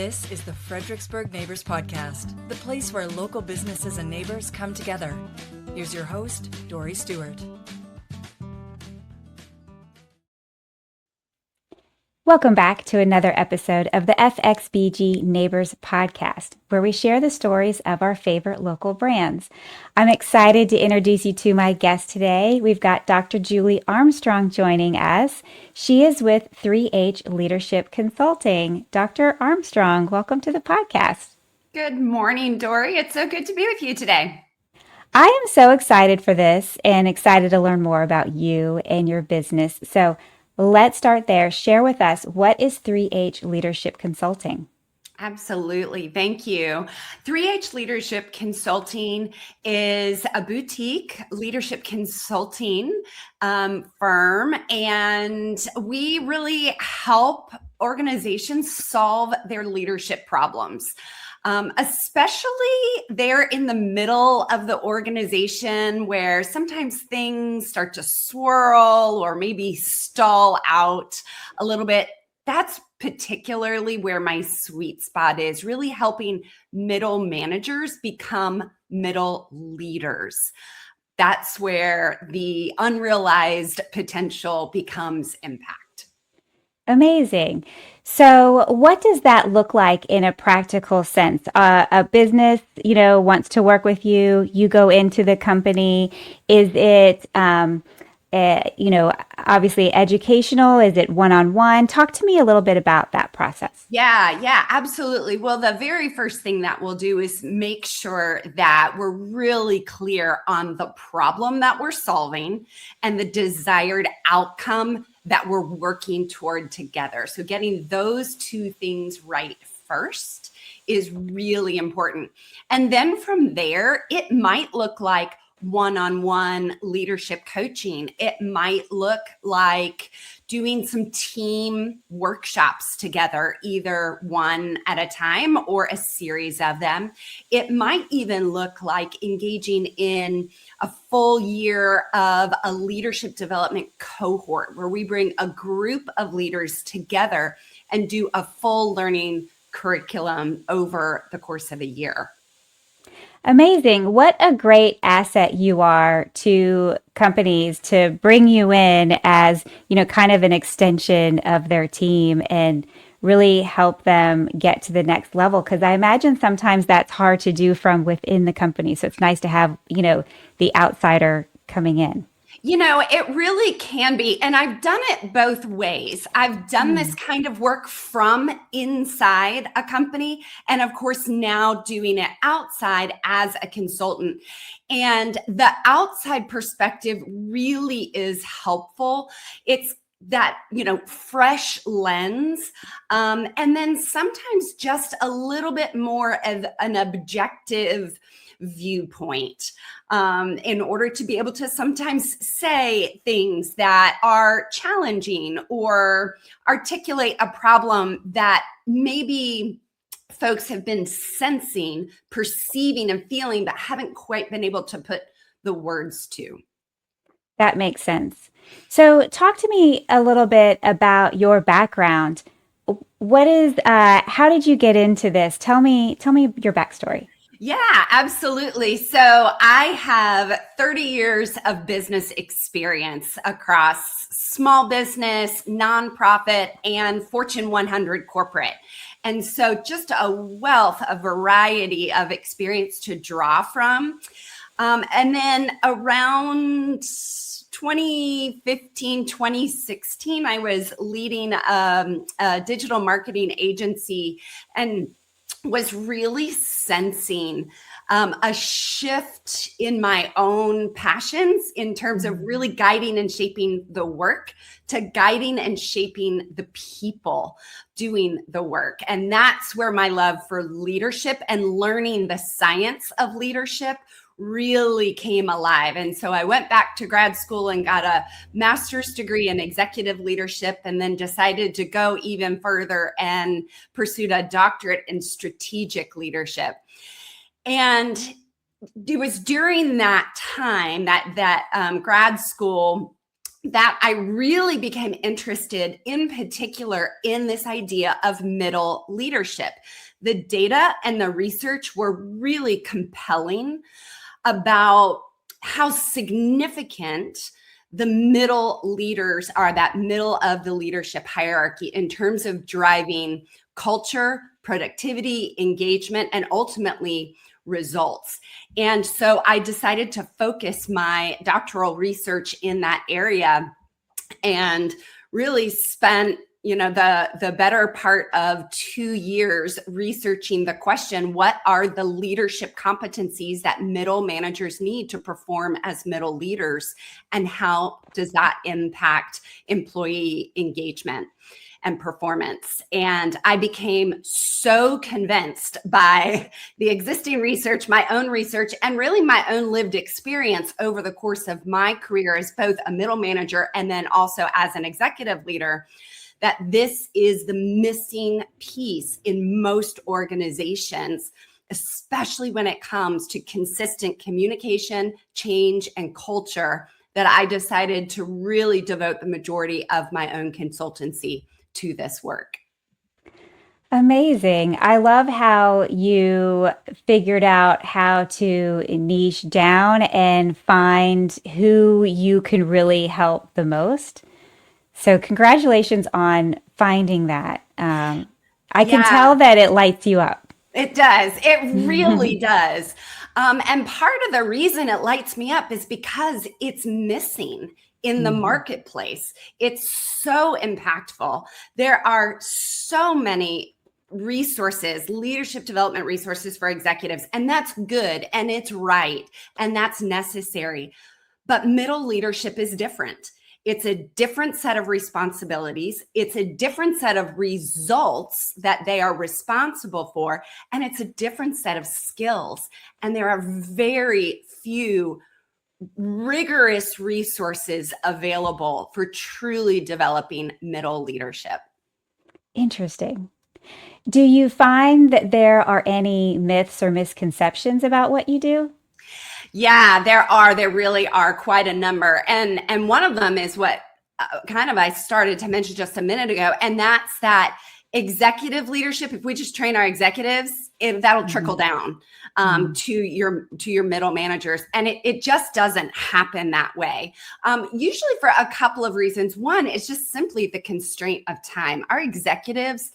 This is the Fredericksburg Neighbors Podcast, the place where local businesses and neighbors come together. Here's your host, Dory Stewart. Welcome back to another episode of the FXBG Neighbors Podcast, where we share the stories of our favorite local brands. I'm excited to introduce you to my guest today. We've got Dr. Julie Armstrong joining us. She is with 3H Leadership Consulting. Dr. Armstrong, welcome to the podcast. Good morning, Dory. It's so good to be with you today. I am so excited for this and excited to learn more about you and your business. So let's start there. Share with us, what is 3H Leadership Consulting? Absolutely. Thank you. 3H Leadership Consulting is a boutique leadership consulting firm, and we really help organizations solve their leadership problems. Especially there in the middle of the organization where sometimes things start to swirl or maybe stall out a little bit. That's particularly where my sweet spot is, really helping middle managers become middle leaders. That's where the unrealized potential becomes impact. Amazing. So what does that look like in a practical sense? A business, wants to work with you. You go into the company. Is it, obviously educational? Is it one-on-one? Talk to me a little bit about that process. Yeah, absolutely. Well, the very first thing that we'll do is make sure that we're really clear on the problem that we're solving and the desired outcome that we're working toward together. So getting those two things right first is really important. And then from there, it might look like one-on-one leadership coaching. It might look like doing some team workshops together, either one at a time or a series of them. It might even look like engaging in a full year of a leadership development cohort where we bring a group of leaders together and do a full learning curriculum over the course of a year. Amazing. What a great asset you are to companies to bring you in as, kind of an extension of their team and really help them get to the next level. Because I imagine sometimes that's hard to do from within the company. So it's nice to have, the outsider coming in. It really can be. And I've done it both ways. I've done this kind of work from inside a company. And of course, now doing it outside as a consultant. And the outside perspective really is helpful. It's that, fresh lens. And then sometimes just a little bit more of an objective viewpoint in order to be able to sometimes say things that are challenging or articulate a problem that maybe folks have been sensing, perceiving, and feeling, but haven't quite been able to put the words to. That makes sense. So talk to me a little bit about your background. How did you get into this? Tell me your backstory. Yeah, absolutely. So I have 30 years of business experience across small business, nonprofit, and Fortune 100 corporate. And so just a wealth, a variety of experience to draw from. And then around 2015, 2016, I was leading a digital marketing agency and was really sensing a shift in my own passions in terms of really guiding and shaping the work to guiding and shaping the people doing the work. And that's where my love for leadership and learning the science of leadership really came alive. And so I went back to grad school and got a master's degree in executive leadership, and then decided to go even further and pursued a doctorate in strategic leadership. And it was during that time, that grad school that I really became interested in particular in this idea of middle leadership. The data and the research were really compelling about how significant the middle leaders are, that middle of the leadership hierarchy, in terms of driving culture, productivity, engagement, and ultimately results. And so I decided to focus my doctoral research in that area and really spent the better part of 2 years researching the question, what are the leadership competencies that middle managers need to perform as middle leaders, and how does that impact employee engagement and performance? And I became so convinced by the existing research, my own research, and really my own lived experience over the course of my career as both a middle manager and then also as an executive leader, that this is the missing piece in most organizations, especially when it comes to consistent communication, change, and culture, that I decided to really devote the majority of my own consultancy to this work. Amazing. I love how you figured out how to niche down and find who you can really help the most. So, congratulations on finding that. I can tell that it lights you up. It does. It really does. And part of the reason it lights me up is because it's missing in the marketplace. It's so impactful. There are so many resources, leadership development resources for executives, and that's good and it's right and that's necessary. But middle leadership is different. It's a different set of responsibilities. It's a different set of results that they are responsible for. And it's a different set of skills. And there are very few rigorous resources available for truly developing middle leadership. Interesting. Do you find that there are any myths or misconceptions about what you do? Yeah, there really are quite a number. And one of them is what I started to mention just a minute ago. And that's that executive leadership, if we just train our executives, that'll trickle down to your middle managers. And it just doesn't happen that way. Usually for a couple of reasons. One, it's just simply the constraint of time. Our executives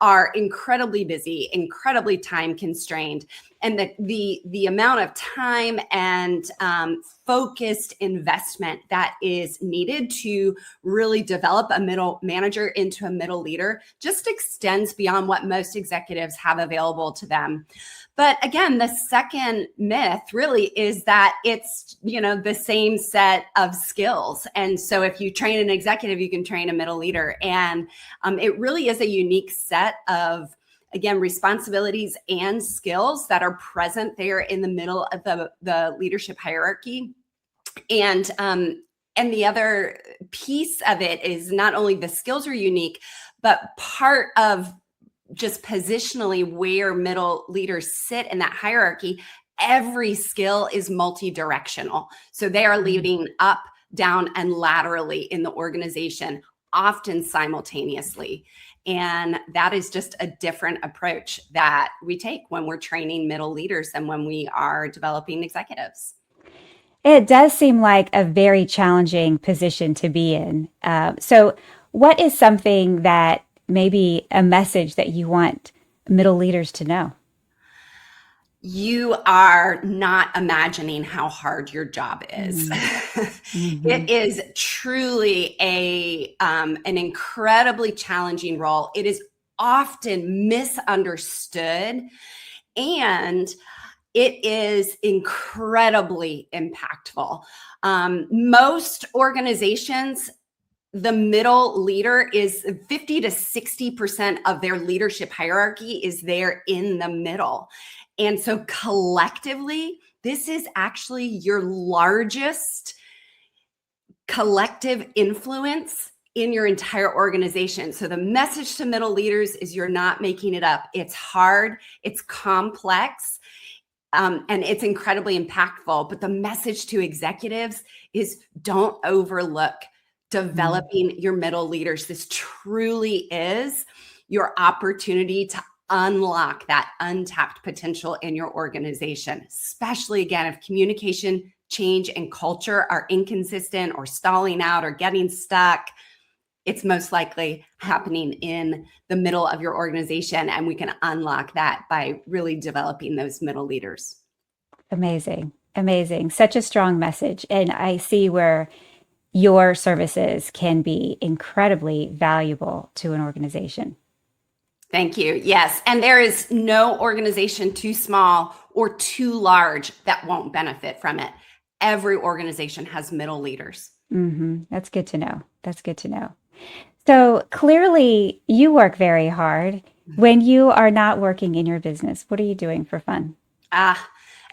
are incredibly busy, incredibly time constrained. And the amount of time and focused investment that is needed to really develop a middle manager into a middle leader just extends beyond what most executives have available to them. But again, the second myth really is that it's, the same set of skills. And so if you train an executive, you can train a middle leader. And it really is a unique set of, again, responsibilities and skills that are present there in the middle of the leadership hierarchy. And the other piece of it is not only the skills are unique, but part of just positionally where middle leaders sit in that hierarchy, every skill is multi-directional. So they are leading up, down, and laterally in the organization, often simultaneously. And that is just a different approach that we take when we're training middle leaders than when we are developing executives. It does seem like a very challenging position to be in. So what is something that maybe a message that you want middle leaders to know? You are not imagining how hard your job is. It is truly an incredibly challenging role. It is often misunderstood, and it is incredibly impactful. Most organizations, the middle leader is 50 to 60% of their leadership hierarchy is there in the middle. And so collectively, this is actually your largest collective influence in your entire organization. So the message to middle leaders is you're not making it up. It's hard, it's complex, and it's incredibly impactful. But the message to executives is don't overlook developing your middle leaders. This truly is your opportunity to unlock that untapped potential in your organization, especially again, if communication, change, and culture are inconsistent or stalling out or getting stuck. It's most likely happening in the middle of your organization, and we can unlock that by really developing those middle leaders. Amazing. Amazing. Such a strong message. And I see where your services can be incredibly valuable to an organization. Thank you. Yes. And there is no organization too small or too large that won't benefit from it. Every organization has middle leaders. That's good to know. That's good to know. So clearly you work very hard. When you are not working in your business, what are you doing for fun?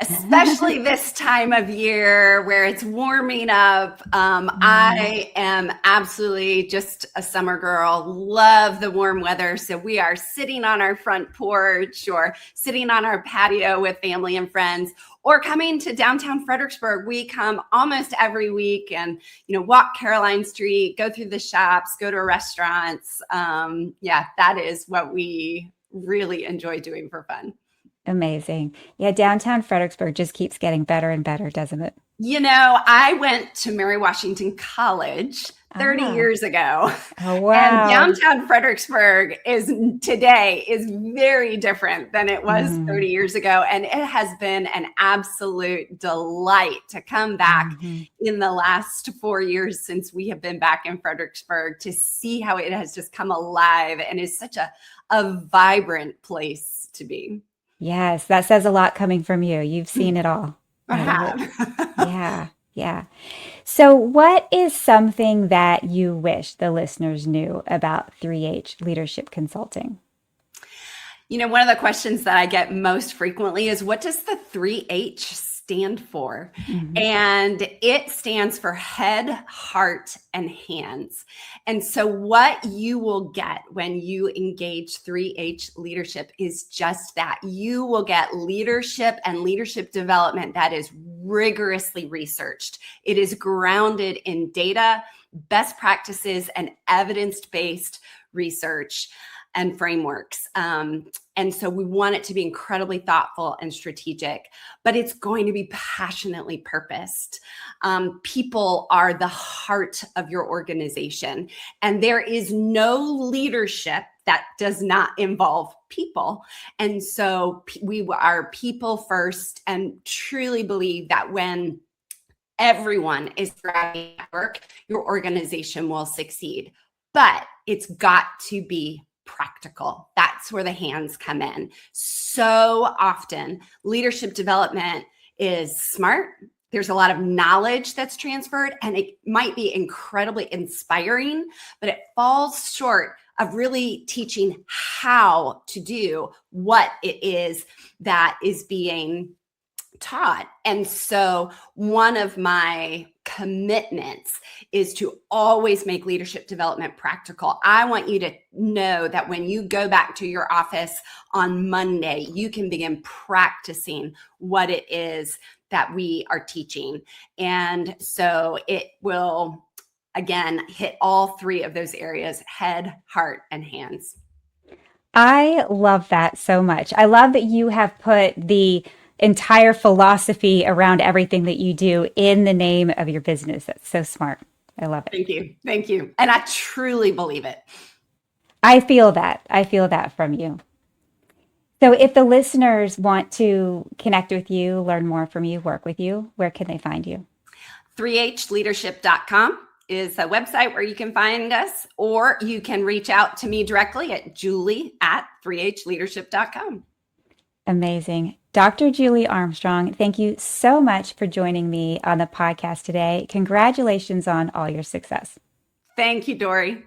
Especially this time of year where it's warming up. I am absolutely just a summer girl, love the warm weather. So we are sitting on our front porch or sitting on our patio with family and friends, or coming to downtown Fredericksburg. We come almost every week and, walk Caroline Street, go through the shops, go to restaurants. That is what we really enjoy doing for fun. Amazing. Yeah, downtown Fredericksburg just keeps getting better and better, doesn't it? I went to Mary Washington College 30 years ago. Oh, wow. And downtown Fredericksburg today is very different than it was 30 years ago. And it has been an absolute delight to come back in the last 4 years since we have been back in Fredericksburg to see how it has just come alive and is such a vibrant place to be. Yes, that says a lot coming from you. You've seen it all. I have. Yeah. So what is something that you wish the listeners knew about 3H Leadership Consulting? One of the questions that I get most frequently is, what does the 3H stand for? And it stands for head, heart, and hands. And so what you will get when you engage 3H leadership is just that. You will get leadership and leadership development that is rigorously researched. It is grounded in data, best practices, and evidence-based research and frameworks. And so we want it to be incredibly thoughtful and strategic, but it's going to be passionately purposed. People are the heart of your organization, and there is no leadership that does not involve people. And so we are people first, and truly believe that when everyone is thriving at work, your organization will succeed. But it's got to be practical. That's where the hands come in. So often, leadership development is smart. There's a lot of knowledge that's transferred, and it might be incredibly inspiring, but it falls short of really teaching how to do what it is that is being taught. And so one of my commitments is to always make leadership development practical. I want you to know that when you go back to your office on Monday, you can begin practicing what it is that we are teaching. And so it will, again, hit all three of those areas: head, heart, and hands. I love that so much. I love that you have put the entire philosophy around everything that you do in the name of your business. That's so smart. I love it. Thank you. Thank you. And I truly believe it. I feel that. I feel that from you. So if the listeners want to connect with you, learn more from you, work with you, where can they find you? 3hleadership.com is a website where you can find us, or you can reach out to me directly at julie@3hleadership.com. Amazing. Dr. Julie Armstrong, thank you so much for joining me on the podcast today. Congratulations on all your success. Thank you, Dory.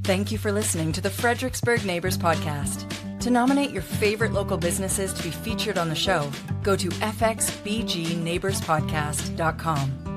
Thank you for listening to the Fredericksburg Neighbors Podcast. To nominate your favorite local businesses to be featured on the show, go to fxbgneighborspodcast.com.